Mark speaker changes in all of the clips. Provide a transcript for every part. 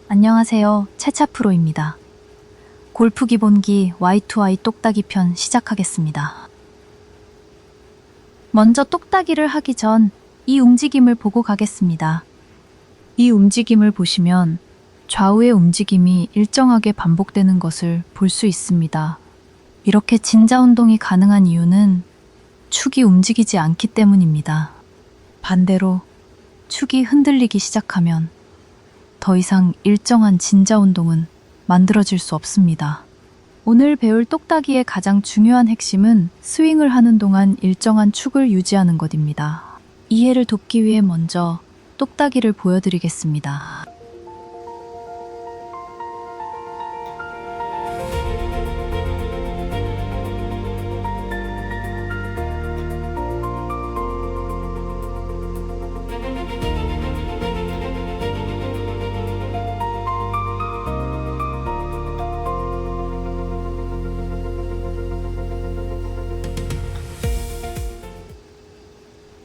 Speaker 1: 안녕하세요. 채차 프로입니다. 골프 기본기 Y2Y 똑딱이 편 시작하겠습니다. 먼저 똑딱이를 하기 전 이 움직임을 보고 가겠습니다. 이 움직임을 보시면 좌우의 움직임이 일정하게 반복되는 것을 볼 수 있습니다. 이렇게 진자 운동이 가능한 이유는 축이 움직이지 않기 때문입니다. 반대로 축이 흔들리기 시작하면 더 이상 일정한 진자 운동은 만들어질 수 없습니다. 오늘 배울 똑딱이의 가장 중요한 핵심은 스윙을 하는 동안 일정한 축을 유지하는 것입니다. 이해를 돕기 위해 먼저 똑딱이를 보여드리겠습니다.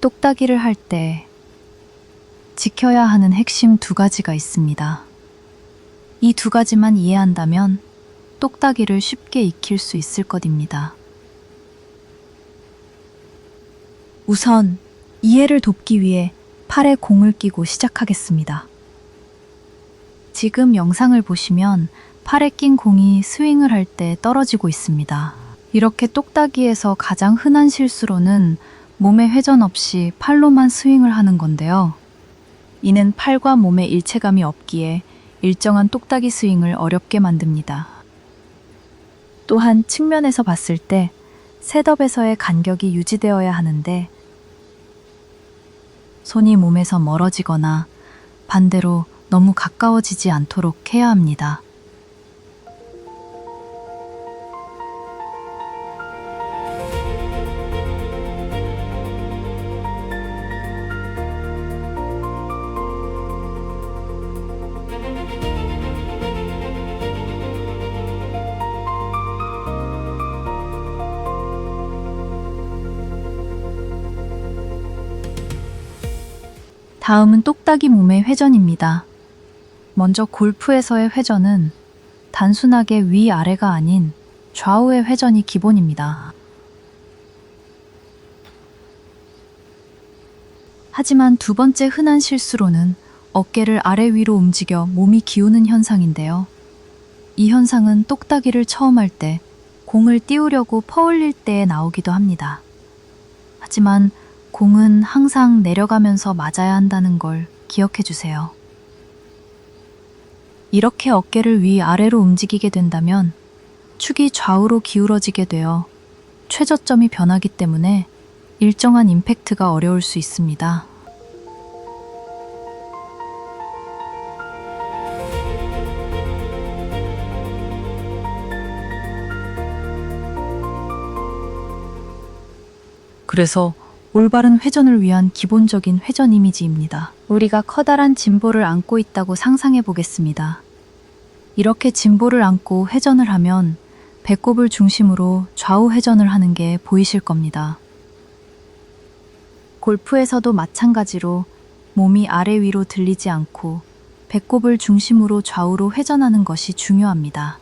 Speaker 1: 똑딱이를 할 때 지켜야 하는 핵심 두 가지가 있습니다. 이 두 가지만 이해한다면 똑딱이를 쉽게 익힐 수 있을 것입니다. 우선 이해를 돕기 위해 팔에 공을 끼고 시작하겠습니다. 지금 영상을 보시면 팔에 낀 공이 스윙을 할 때 떨어지고 있습니다. 이렇게 똑딱이에서 가장 흔한 실수로는 몸에 회전 없이 팔로만 스윙을 하는 건데요. 이는 팔과 몸의 일체감이 없기에 일정한 똑딱이 스윙을 어렵게 만듭니다. 또한 측면에서 봤을 때 셋업에서의 간격이 유지되어야 하는데 손이 몸에서 멀어지거나 반대로 너무 가까워지지 않도록 해야 합니다. 다음은 똑딱이 몸의 회전입니다. 먼저 골프에서의 회전은 단순하게 위아래가 아닌 좌우의 회전이 기본입니다. 하지만 두 번째 흔한 실수로는 어깨를 아래 위로 움직여 몸이 기우는 현상인데요. 이 현상은 똑딱이를 처음 할 때 공을 띄우려고 퍼올릴 때에 나오기도 합니다. 하지만 공은 항상 내려가면서 맞아야 한다는 걸 기억해 주세요. 이렇게 어깨를 위아래로 움직이게 된다면 축이 좌우로 기울어지게 되어 최저점이 변하기 때문에 일정한 임팩트가 어려울 수 있습니다. 그래서 올바른 회전을 위한 기본적인 회전 이미지입니다. 우리가 커다란 짐볼을 안고 있다고 상상해 보겠습니다. 이렇게 짐볼을 안고 회전을 하면 배꼽을 중심으로 좌우 회전을 하는 게 보이실 겁니다. 골프에서도 마찬가지로 몸이 아래 위로 들리지 않고 배꼽을 중심으로 좌우로 회전하는 것이 중요합니다.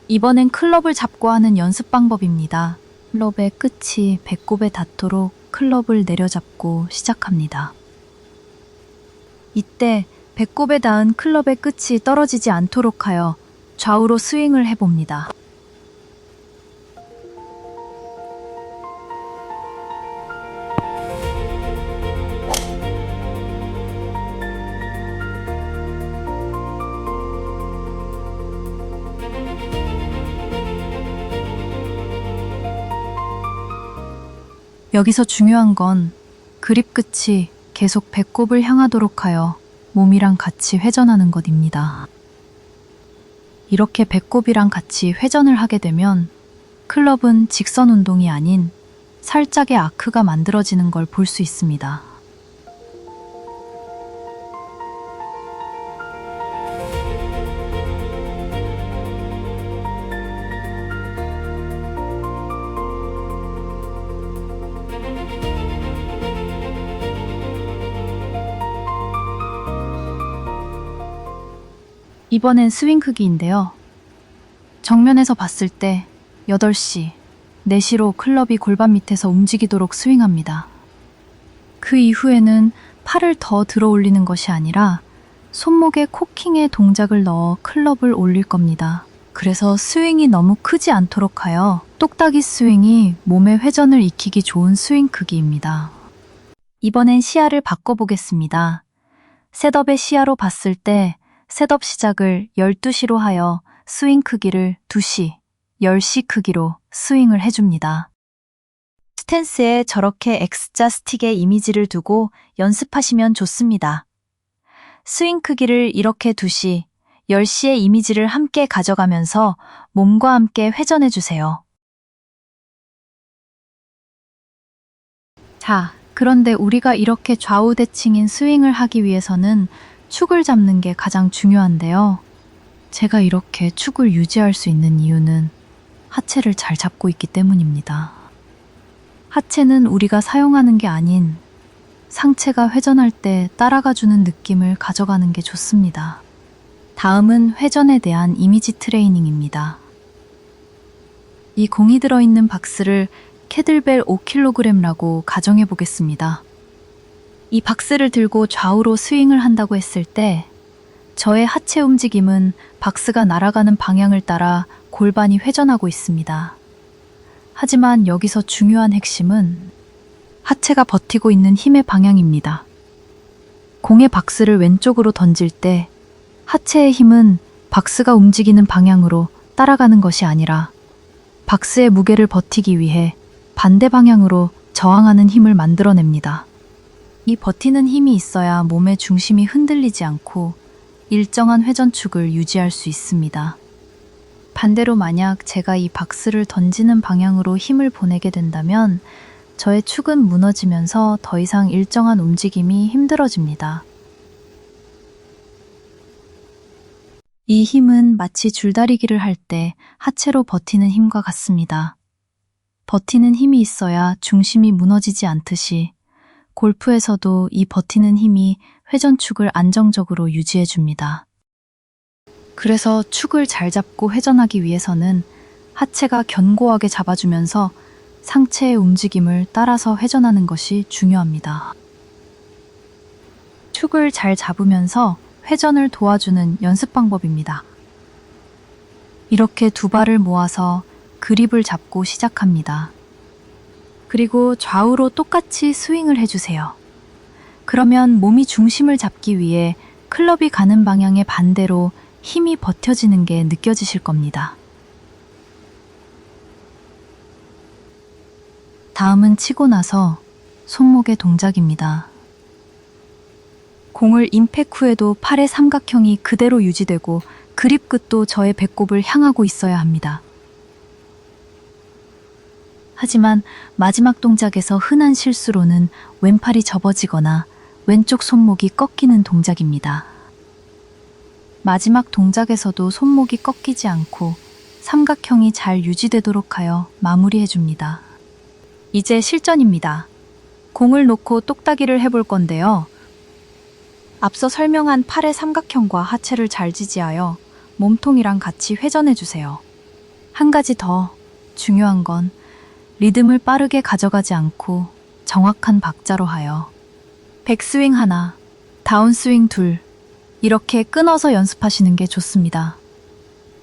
Speaker 1: 이번엔 클럽을 잡고 하는 연습 방법입니다. 클럽의 끝이 배꼽에 닿도록 클럽을 내려잡고 시작합니다. 이때 배꼽에 닿은 클럽의 끝이 떨어지지 않도록 하여 좌우로 스윙을 해봅니다. 여기서 중요한 건 그립 끝이 계속 배꼽을 향하도록 하여 몸이랑 같이 회전하는 것입니다. 이렇게 배꼽이랑 같이 회전을 하게 되면 클럽은 직선 운동이 아닌 살짝의 아크가 만들어지는 걸 볼 수 있습니다. 이번엔 스윙 크기인데요. 정면에서 봤을 때 8시, 4시로 클럽이 골반 밑에서 움직이도록 스윙합니다. 그 이후에는 팔을 더 들어 올리는 것이 아니라 손목에 코킹의 동작을 넣어 클럽을 올릴 겁니다. 그래서 스윙이 너무 크지 않도록 하여 똑딱이 스윙이 몸의 회전을 익히기 좋은 스윙 크기입니다. 이번엔 시야를 바꿔보겠습니다. 셋업의 시야로 봤을 때 셋업 시작을 12시로 하여 스윙 크기를 2시, 10시 크기로 스윙을 해줍니다. 스탠스에 저렇게 X자 스틱의 이미지를 두고 연습하시면 좋습니다. 스윙 크기를 이렇게 2시, 10시의 이미지를 함께 가져가면서 몸과 함께 회전해주세요. 자, 그런데 우리가 이렇게 좌우 대칭인 스윙을 하기 위해서는 축을 잡는 게 가장 중요한데요. 제가 이렇게 축을 유지할 수 있는 이유는 하체를 잘 잡고 있기 때문입니다. 하체는 우리가 사용하는 게 아닌 상체가 회전할 때 따라가주는 느낌을 가져가는 게 좋습니다. 다음은 회전에 대한 이미지 트레이닝입니다. 이 공이 들어있는 박스를 캐들벨 5kg라고 가정해 보겠습니다. 이 박스를 들고 좌우로 스윙을 한다고 했을 때 저의 하체 움직임은 박스가 날아가는 방향을 따라 골반이 회전하고 있습니다. 하지만 여기서 중요한 핵심은 하체가 버티고 있는 힘의 방향입니다. 공의 박스를 왼쪽으로 던질 때 하체의 힘은 박스가 움직이는 방향으로 따라가는 것이 아니라 박스의 무게를 버티기 위해 반대 방향으로 저항하는 힘을 만들어냅니다. 이 버티는 힘이 있어야 몸의 중심이 흔들리지 않고 일정한 회전축을 유지할 수 있습니다. 반대로 만약 제가 이 박스를 던지는 방향으로 힘을 보내게 된다면 저의 축은 무너지면서 더 이상 일정한 움직임이 힘들어집니다. 이 힘은 마치 줄다리기를 할 때 하체로 버티는 힘과 같습니다. 버티는 힘이 있어야 중심이 무너지지 않듯이 골프에서도 이 버티는 힘이 회전축을 안정적으로 유지해줍니다. 그래서 축을 잘 잡고 회전하기 위해서는 하체가 견고하게 잡아주면서 상체의 움직임을 따라서 회전하는 것이 중요합니다. 축을 잘 잡으면서 회전을 도와주는 연습 방법입니다. 이렇게 두 발을 모아서 그립을 잡고 시작합니다. 그리고 좌우로 똑같이 스윙을 해주세요. 그러면 몸이 중심을 잡기 위해 클럽이 가는 방향의 반대로 힘이 버텨지는 게 느껴지실 겁니다. 다음은 치고 나서 손목의 동작입니다. 공을 임팩 후에도 팔의 삼각형이 그대로 유지되고 그립 끝도 저의 배꼽을 향하고 있어야 합니다. 하지만 마지막 동작에서 흔한 실수로는 왼팔이 접어지거나 왼쪽 손목이 꺾이는 동작입니다. 마지막 동작에서도 손목이 꺾이지 않고 삼각형이 잘 유지되도록 하여 마무리해줍니다. 이제 실전입니다. 공을 놓고 똑딱이를 해볼 건데요. 앞서 설명한 팔의 삼각형과 하체를 잘 지지하여 몸통이랑 같이 회전해주세요. 한 가지 더 중요한 건 리듬을 빠르게 가져가지 않고 정확한 박자로 하여 백스윙 하나, 다운스윙 둘 이렇게 끊어서 연습하시는 게 좋습니다.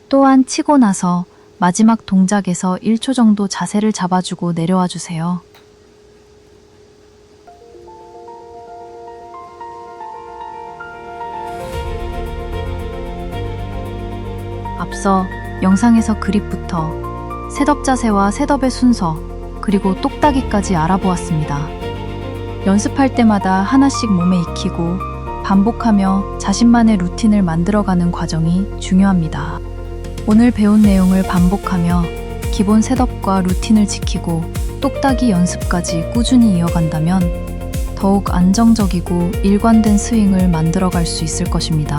Speaker 1: 또한 치고 나서 마지막 동작에서 1초 정도 자세를 잡아주고 내려와 주세요. 앞서 영상에서 그립부터 셋업 자세와 셋업의 순서, 그리고 똑딱이까지 알아보았습니다. 연습할 때마다 하나씩 몸에 익히고 반복하며 자신만의 루틴을 만들어가는 과정이 중요합니다. 오늘 배운 내용을 반복하며 기본 셋업과 루틴을 지키고 똑딱이 연습까지 꾸준히 이어간다면 더욱 안정적이고 일관된 스윙을 만들어갈 수 있을 것입니다.